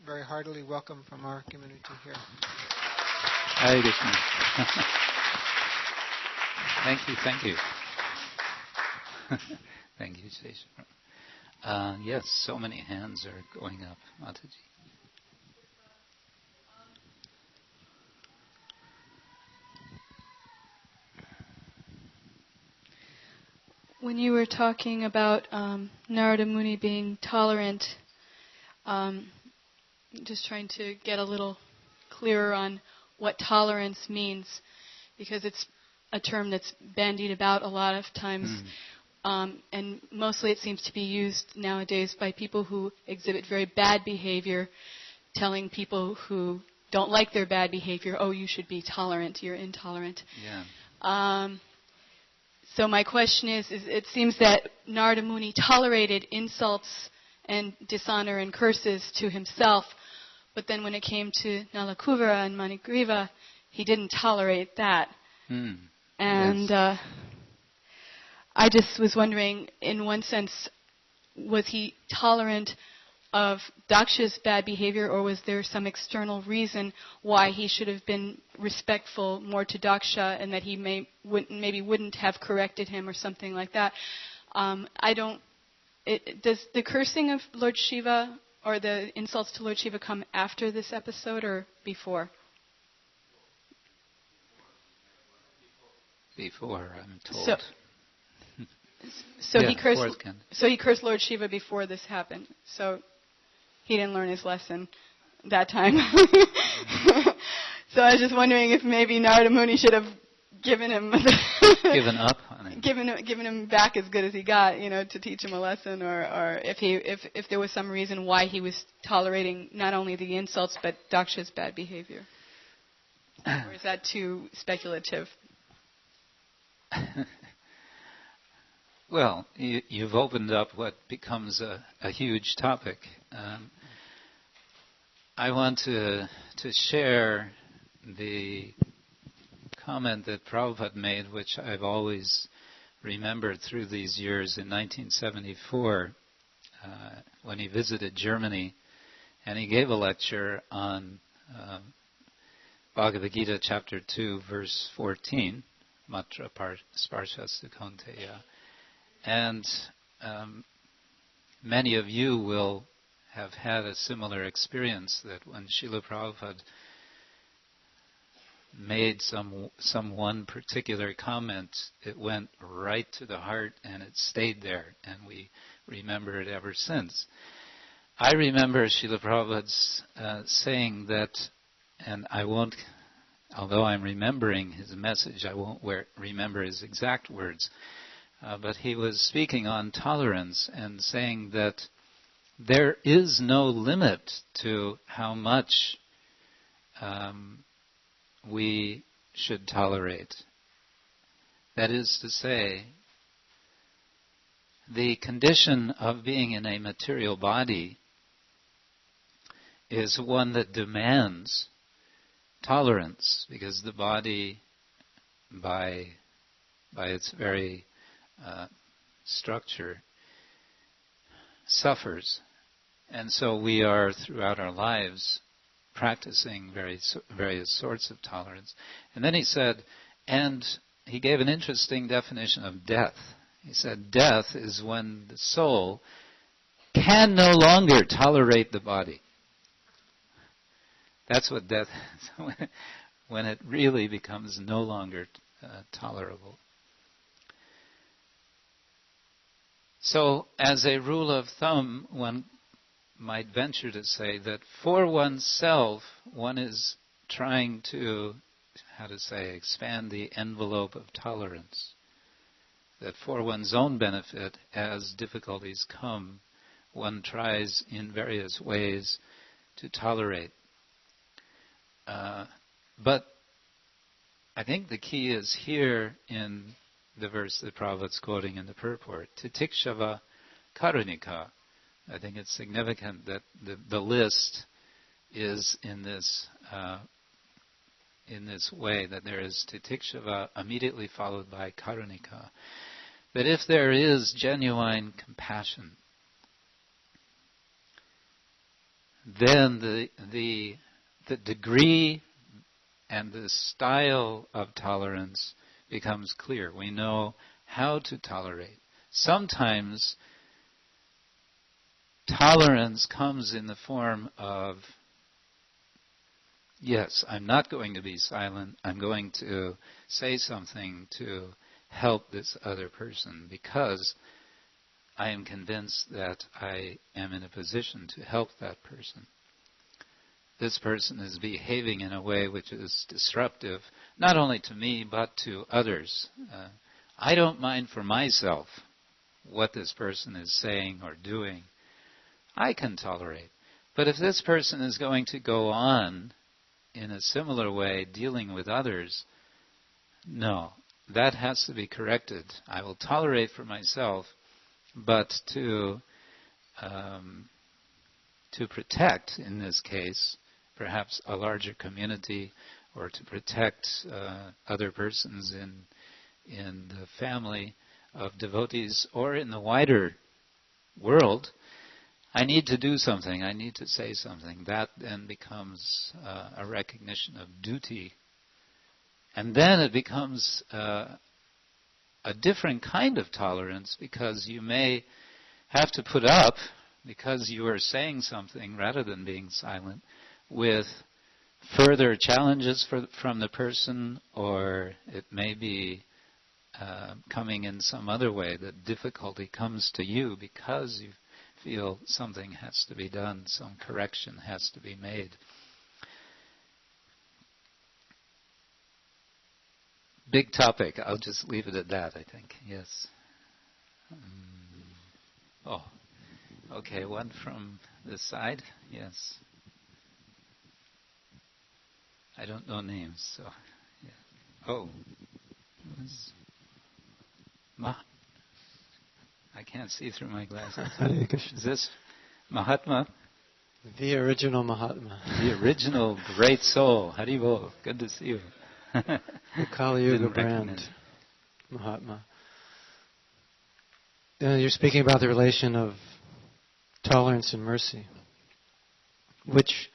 very heartily welcome from our community here. Hare Krishna. Thank you. Thank you, Shesha. Yes, so many hands are going up, Mataji. When you were talking about Narada Muni being tolerant, just trying to get a little clearer on what tolerance means, because it's a term that's bandied about a lot of times, and mostly it seems to be used nowadays by people who exhibit very bad behavior, telling people who don't like their bad behavior, oh, you should be tolerant, you're intolerant. Yeah. So my question is it seems that Narada Muni tolerated insults and dishonor and curses to himself, but then when it came to Nalakuvara and Manigriva, he didn't tolerate that. And yes. I just was wondering, in one sense, was he tolerant of Daksha's bad behavior, or was there some external reason why he should have been respectful more to Daksha, and that he maybe wouldn't have corrected him or something like that? Does the cursing of Lord Shiva or the insults to Lord Shiva come after this episode or before? Before, I'm told. So yeah, he cursed Lord Shiva before this happened. So he didn't learn his lesson that time. So I was just wondering if maybe Narada Muni should have given him given up on him. Given him back as good as he got, to teach him a lesson, or if there was some reason why he was tolerating not only the insults but Daksha's bad behavior. Or is that too speculative? Well, you've opened up what becomes a huge topic. I want to share the comment that Prabhupada made, which I've always remembered through these years, in 1974, when he visited Germany, and he gave a lecture on Bhagavad Gita, chapter 2, verse 14, Matra Sparshasta Kaunteya. And many of you will have had a similar experience, that when Srila Prabhupada made some one particular comment, it went right to the heart and it stayed there, and we remember it ever since. I remember Srila Prabhupada's saying that, and I won't, although I'm remembering his message, I won't remember his exact words, but he was speaking on tolerance and saying that there is no limit to how much we should tolerate. That is to say, the condition of being in a material body is one that demands tolerance, because the body, by its very structure, suffers. And so we are, throughout our lives, practicing various sorts of tolerance. And then he said, and he gave an interesting definition of death. He said, death is when the soul can no longer tolerate the body. That's what death is, when it really becomes no longer tolerable. So, as a rule of thumb, one might venture to say that for oneself, one is trying to, expand the envelope of tolerance. That for one's own benefit, as difficulties come, one tries in various ways to tolerate. But I think the key is here in the verse that Prabhupada's quoting in the purport, Titikshava Karunika. I think it's significant that the list is in this way, that there is Titikshava immediately followed by Karunika. That if there is genuine compassion, then the degree and the style of tolerance becomes clear. We know how to tolerate. Sometimes tolerance comes in the form of, yes, I'm not going to be silent, I'm going to say something to help this other person because I am convinced that I am in a position to help that person. this person is behaving in a way which is disruptive, not only to me but to others. I don't mind for myself what this person is saying or doing. I can tolerate. But if this person is going to go on in a similar way dealing with others, no, that has to be corrected. I will tolerate for myself, but to protect, in this case, perhaps a larger community, or to protect other persons in the family of devotees or in the wider world, I need to do something. I need to say something. That then becomes a recognition of duty. And then it becomes a different kind of tolerance, because you may have to put up, because you are saying something rather than being silent, with further challenges from the person, or it may be coming in some other way, that difficulty comes to you because you feel something has to be done, some correction has to be made. Big topic. I'll just leave it at that, I think. Yes. Okay, one from this side. Yes. I don't know names, so. Yeah. I can't see through my glasses. Is this Mahatma? The original Mahatma. The original great soul. Haribol. Good to see you. The Kali Yuga brand, Mahatma. You're speaking about the relation of tolerance and mercy, which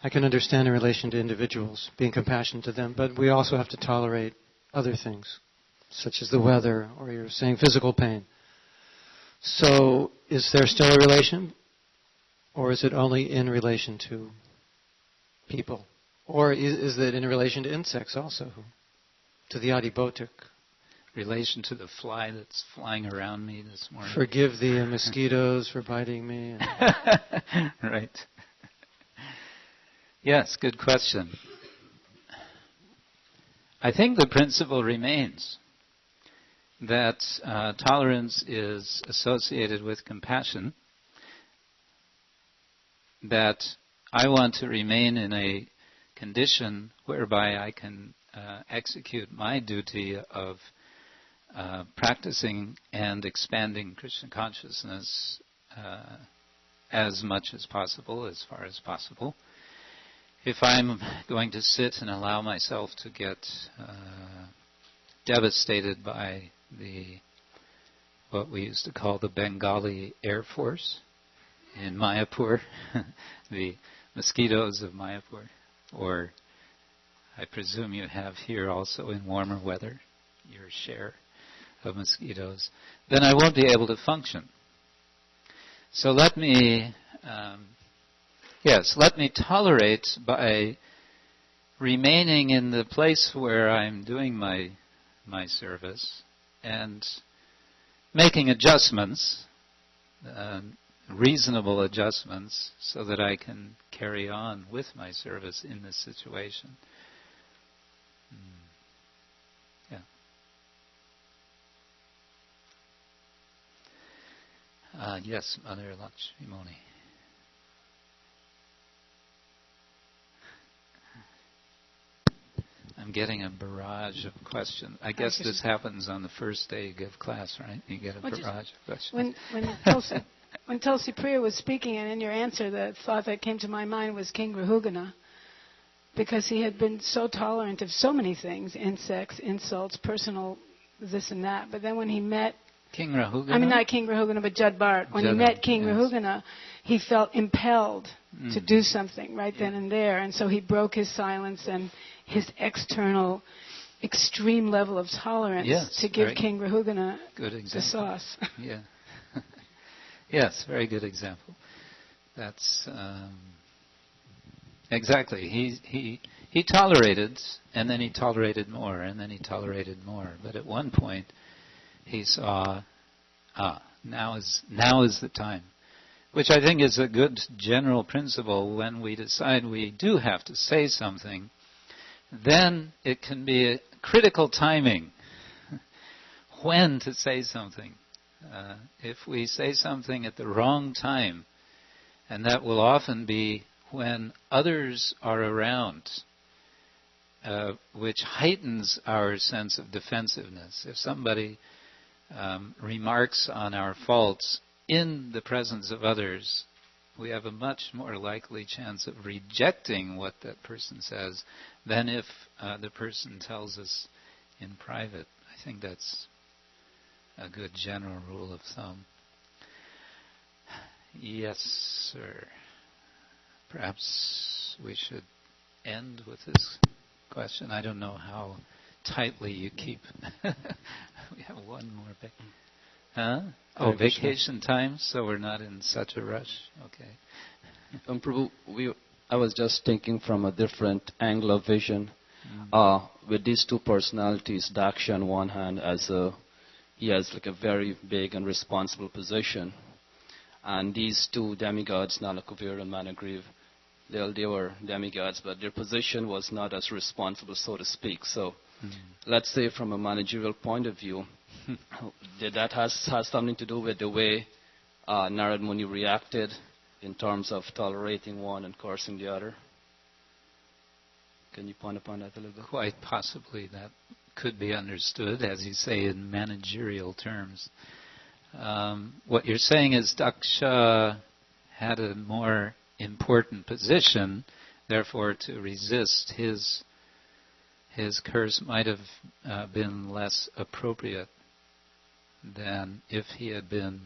I can understand in relation to individuals, being compassionate to them, but we also have to tolerate other things, such as the weather, or you're saying physical pain. So is there still a relation, or is it only in relation to people? Or is it in relation to insects also, to the adibotic? Relation to the fly that's flying around me this morning. Forgive the mosquitoes for biting me. Right. Yes, good question. I think the principle remains that tolerance is associated with compassion, that I want to remain in a condition whereby I can execute my duty of practicing and expanding Krishna consciousness as much as possible, as far as possible. If I'm going to sit and allow myself to get devastated by what we used to call the Bengali Air Force in Mayapur, the mosquitoes of Mayapur, or I presume you have here also in warmer weather your share of mosquitoes, then I won't be able to function. So let me tolerate by remaining in the place where I'm doing my service and making adjustments, reasonable adjustments, so that I can carry on with my service in this situation. Yes, Mother Lakshmimoni. I'm getting a barrage of questions. I guess this happens on the first day you give class, right? You get a barrage of questions. When Tulsi Priya was speaking, and in your answer, the thought that came to my mind was King Rahugana, because he had been so tolerant of so many things, insects, insults, personal this and that. But then when he met King Rahugana? I mean, not King Rahugana, but Jud Bharat. When he met King Rahugana, he felt impelled to do something right then and there. And so he broke his silence and his external extreme level of tolerance to give King Rahugana the sauce. Yeah. Yes, very good example. That's exactly. He tolerated, and then he tolerated more, and then he tolerated more. But at one point, he saw, now is the time. Which I think is a good general principle. When we decide we do have to say something, then it can be a critical timing when to say something. If we say something at the wrong time, and that will often be when others are around, which heightens our sense of defensiveness. If somebody remarks on our faults in the presence of others, we have a much more likely chance of rejecting what that person says than if the person tells us in private. I think that's a good general rule of thumb. Yes, sir. Perhaps we should end with this question. I don't know how tightly you keep. We have one more. Vacation time, so we're not in such a rush. Okay. Prabhu, I was just thinking from a different angle of vision. With these two personalities, Daksha on one hand, he has like a very big and responsible position, and these two demigods, Nalakuvir and Managriv, they were demigods, but their position was not as responsible, so to speak. So, let's say from a managerial point of view, did that has something to do with the way Narad Muni reacted in terms of tolerating one and cursing the other? Can you point upon that a little bit? Quite possibly that could be understood, as you say, in managerial terms. What you're saying is Daksha had a more important position, therefore to resist his curse might have been less appropriate than if he had been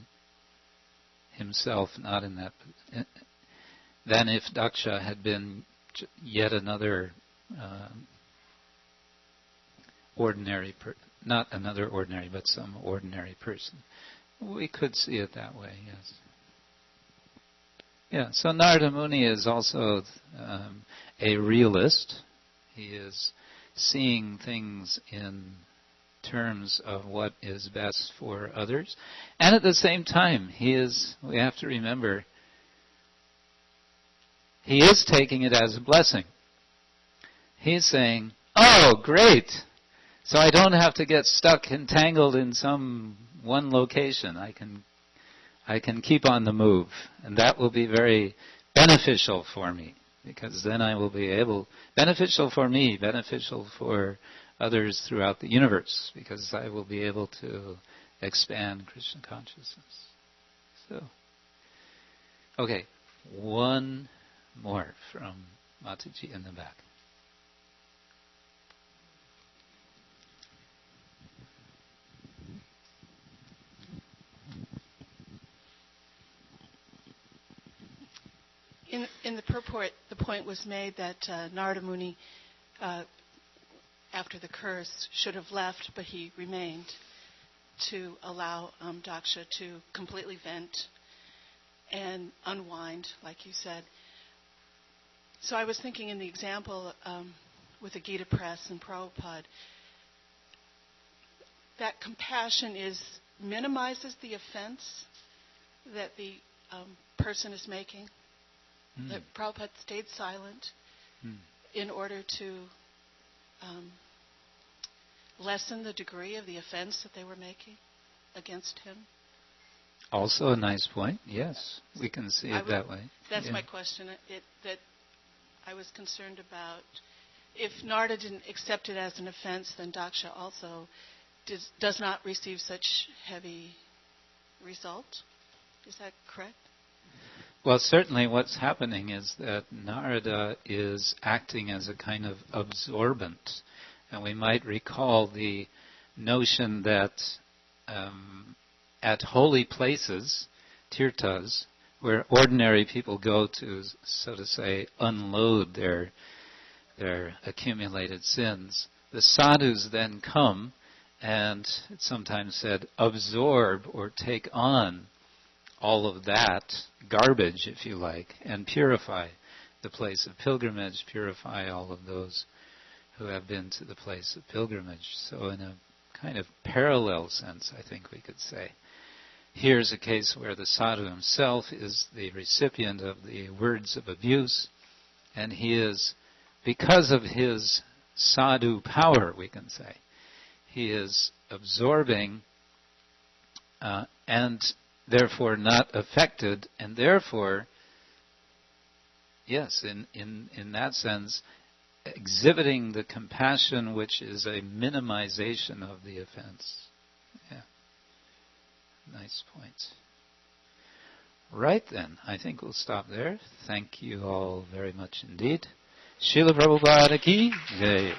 himself not in that, than if Daksha had been yet another ordinary, not another ordinary, but some ordinary person. We could see it that way, yes. Yeah, so Narada Muni is also a realist. He is seeing things in terms of what is best for others. And at the same time, we have to remember, he is taking it as a blessing. He's saying, oh, great! So I don't have to get stuck, entangled in some one location. I can keep on the move. And that will be very beneficial for me, because then I will be beneficial for me, beneficial for others throughout the universe, because I will be able to expand Krishna consciousness. So, okay, one more from Mataji in the back. In the purport, the point was made that Narada Muni, after the curse, should have left, but he remained to allow Daksha to completely vent and unwind, like you said. So I was thinking in the example with the Gita Press and Prabhupada, that compassion minimizes the offense that the person is making. That Prabhupada stayed silent in order to lessen the degree of the offense that they were making against him. Also a nice point. Yes, we can see it that way. That's my question. That I was concerned about. If Narada didn't accept it as an offense, then Daksha also does not receive such heavy result. Is that correct? Well, certainly what's happening is that Narada is acting as a kind of absorbent. And we might recall the notion that at holy places, tirthas, where ordinary people go to, so to say, unload their accumulated sins, the sadhus then come and, it's sometimes said, absorb or take on all of that garbage, if you like, and purify the place of pilgrimage, purify all of those who have been to the place of pilgrimage. So in a kind of parallel sense, I think we could say, here's a case where the sadhu himself is the recipient of the words of abuse, and he is, because of his sadhu power, we can say, he is absorbing and therefore not affected, and therefore, yes, in that sense, exhibiting the compassion which is a minimization of the offense. Yeah. Nice point. Right then, I think we'll stop there. Thank you all very much indeed. Srila Prabhupada ki jai.